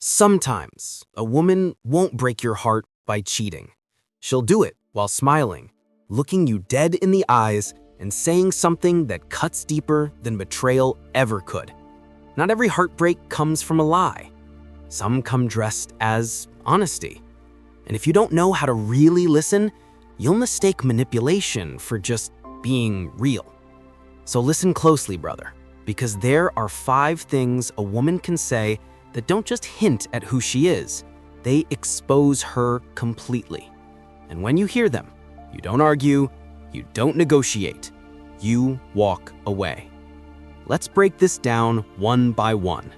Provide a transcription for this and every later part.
Sometimes a woman won't break your heart by cheating. She'll do it while smiling, looking you dead in the eyes and saying something that cuts deeper than betrayal ever could. Not every heartbreak comes from a lie. Some come dressed as honesty. And if you don't know how to really listen, you'll mistake manipulation for just being real. So listen closely, brother, because there are 5 things a woman can say that don't just hint at who she is, they expose her completely. And when you hear them, you don't argue, you don't negotiate, you walk away. Let's break this down one by one.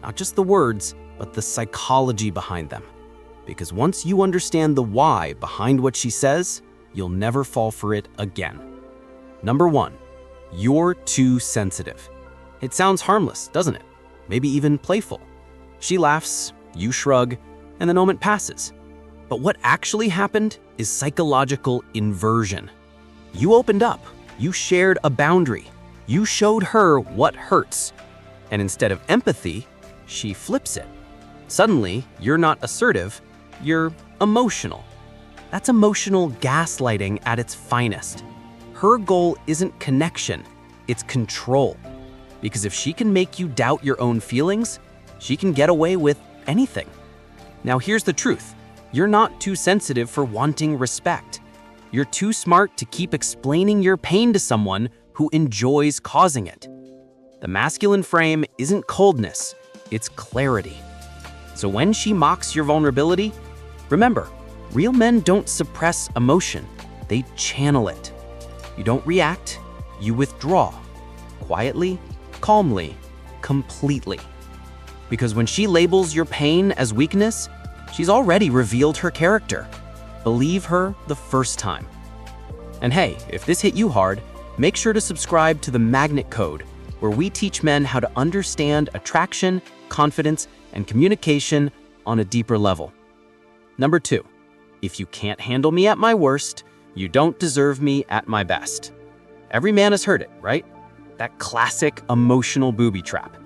Not just the words, but the psychology behind them. Because once you understand the why behind what she says, you'll never fall for it again. Number 1, you're too sensitive. It sounds harmless, doesn't it? Maybe even playful. She laughs, you shrug, and the moment passes. But what actually happened is psychological inversion. You opened up, you shared a boundary, you showed her what hurts. And instead of empathy, she flips it. Suddenly, you're not assertive, you're emotional. That's emotional gaslighting at its finest. Her goal isn't connection, it's control. Because if she can make you doubt your own feelings, she can get away with anything. Now here's the truth. You're not too sensitive for wanting respect. You're too smart to keep explaining your pain to someone who enjoys causing it. The masculine frame isn't coldness, it's clarity. So when she mocks your vulnerability, remember, real men don't suppress emotion, they channel it. You don't react, you withdraw. Quietly, calmly, completely. Because when she labels your pain as weakness, she's already revealed her character. Believe her the first time. And hey, if this hit you hard, make sure to subscribe to the Magnet Code, where we teach men how to understand attraction, confidence, and communication on a deeper level. Number 2, if you can't handle me at my worst, you don't deserve me at my best. Every man has heard it, right? That classic emotional booby trap.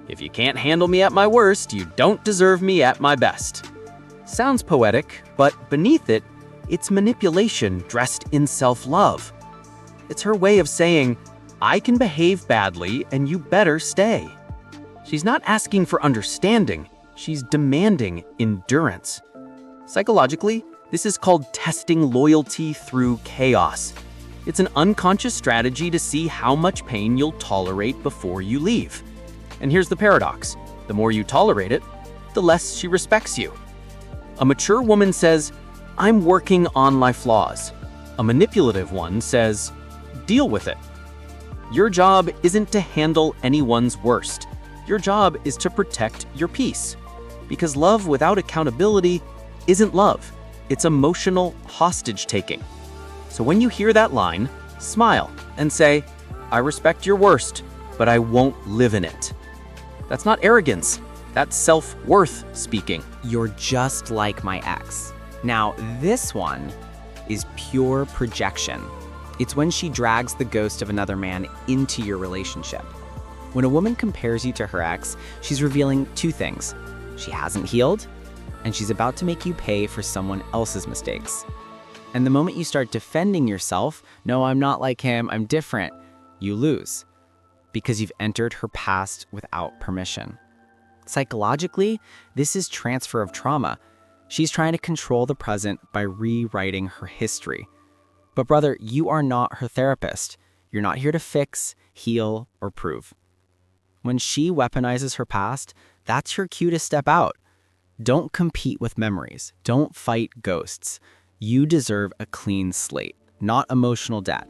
If you can't handle me at my worst, you don't deserve me at my best. Sounds poetic, but beneath it, it's manipulation dressed in self-love. It's her way of saying, I can behave badly and you better stay. She's not asking for understanding, she's demanding endurance. Psychologically, this is called testing loyalty through chaos. It's an unconscious strategy to see how much pain you'll tolerate before you leave. And here's the paradox. The more you tolerate it, the less she respects you. A mature woman says, I'm working on my flaws. A manipulative one says, deal with it. Your job isn't to handle anyone's worst. Your job is to protect your peace. Because love without accountability isn't love. It's emotional hostage-taking. So when you hear that line, smile and say, I respect your worst, but I won't live in it. That's not arrogance, that's self-worth speaking. You're just like my ex. Now, this one is pure projection. It's when she drags the ghost of another man into your relationship. When a woman compares you to her ex, she's revealing 2 things. She hasn't healed, and she's about to make you pay for someone else's mistakes. And the moment you start defending yourself, no, I'm not like him, I'm different, you lose. Because you've entered her past without permission. Psychologically, this is transfer of trauma. She's trying to control the present by rewriting her history. But brother, you are not her therapist. You're not here to fix, heal, or prove. When she weaponizes her past, that's your cue to step out. Don't compete with memories. Don't fight ghosts. You deserve a clean slate, not emotional debt.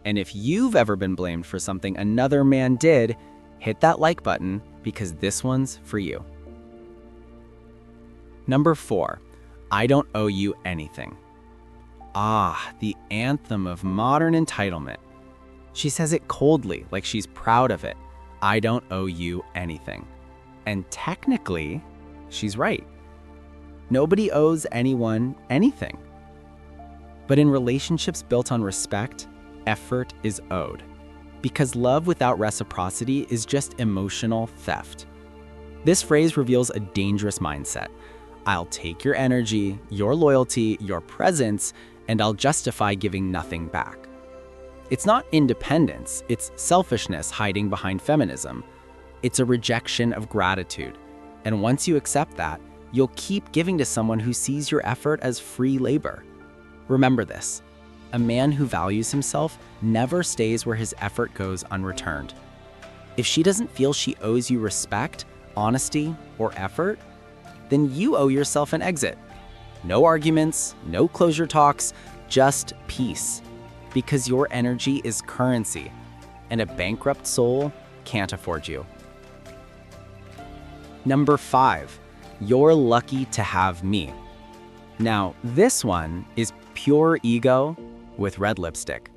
And if you've ever been blamed for something another man did, hit that like button because this one's for you. Number 4, I don't owe you anything. Ah, the anthem of modern entitlement. She says it coldly, like she's proud of it. I don't owe you anything. And technically, she's right. Nobody owes anyone anything. But in relationships built on respect, effort is owed. Because love without reciprocity is just emotional theft. This phrase reveals a dangerous mindset. I'll take your energy, your loyalty, your presence, and I'll justify giving nothing back. It's not independence, it's selfishness hiding behind feminism. It's a rejection of gratitude. And once you accept that, you'll keep giving to someone who sees your effort as free labor. Remember this, a man who values himself never stays where his effort goes unreturned. If she doesn't feel she owes you respect, honesty, or effort, then you owe yourself an exit. No arguments, no closure talks, just peace. Because your energy is currency, and a bankrupt soul can't afford you. Number 5, you're lucky to have me. Now, this one is pure ego with red lipstick.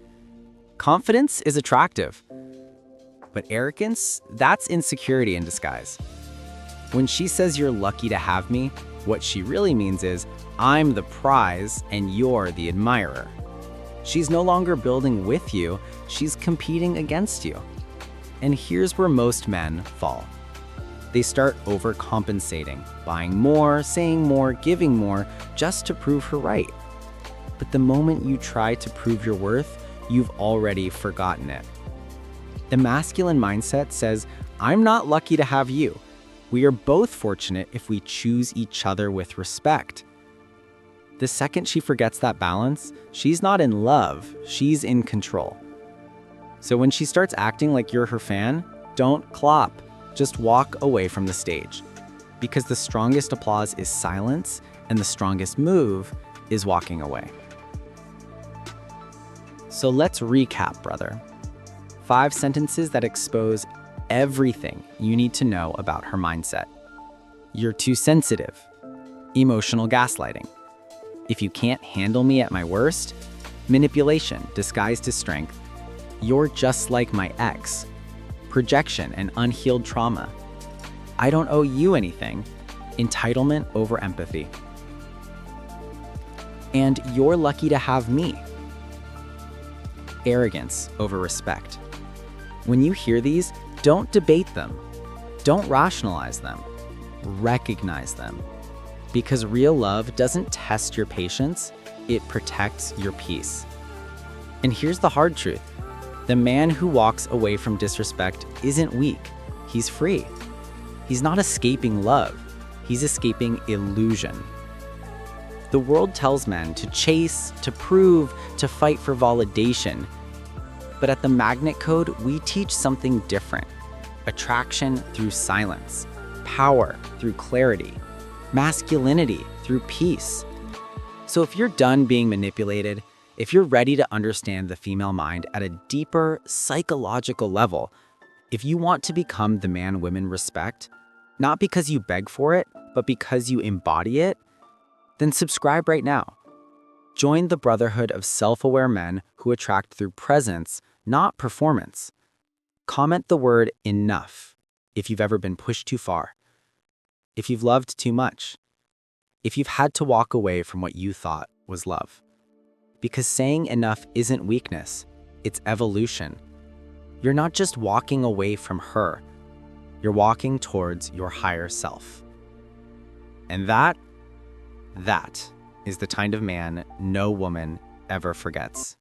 Confidence is attractive, but arrogance, that's insecurity in disguise. When she says you're lucky to have me, what she really means is, I'm the prize and you're the admirer. She's no longer building with you, she's competing against you. And here's where most men fall. They start overcompensating, buying more, saying more, giving more, just to prove her right. But the moment you try to prove your worth, you've already forgotten it. The masculine mindset says, I'm not lucky to have you. We are both fortunate if we choose each other with respect. The second she forgets that balance, she's not in love, she's in control. So when she starts acting like you're her fan, don't clop, just walk away from the stage. Because the strongest applause is silence, and the strongest move is walking away. So let's recap, brother. 5 sentences that expose everything you need to know about her mindset. You're too sensitive. Emotional gaslighting. If you can't handle me at my worst, manipulation disguised as strength. You're just like my ex. Projection and unhealed trauma. I don't owe you anything. Entitlement over empathy. And you're lucky to have me. Arrogance over respect. When you hear these, don't debate them. Don't rationalize them. Recognize them. Because real love doesn't test your patience, it protects your peace. And here's the hard truth. The man who walks away from disrespect isn't weak, he's free. He's not escaping love, he's escaping illusion. The world tells men to chase, to prove, to fight for validation. But at the Magnet Code, we teach something different. Attraction through silence, power through clarity, masculinity through peace. So if you're done being manipulated, if you're ready to understand the female mind at a deeper psychological level, if you want to become the man women respect, not because you beg for it, but because you embody it, then subscribe right now. Join the brotherhood of self-aware men who attract through presence, not performance. Comment the word enough if you've ever been pushed too far, if you've loved too much, if you've had to walk away from what you thought was love. Because saying enough isn't weakness, it's evolution. You're not just walking away from her, you're walking towards your higher self. And that is the kind of man no woman ever forgets.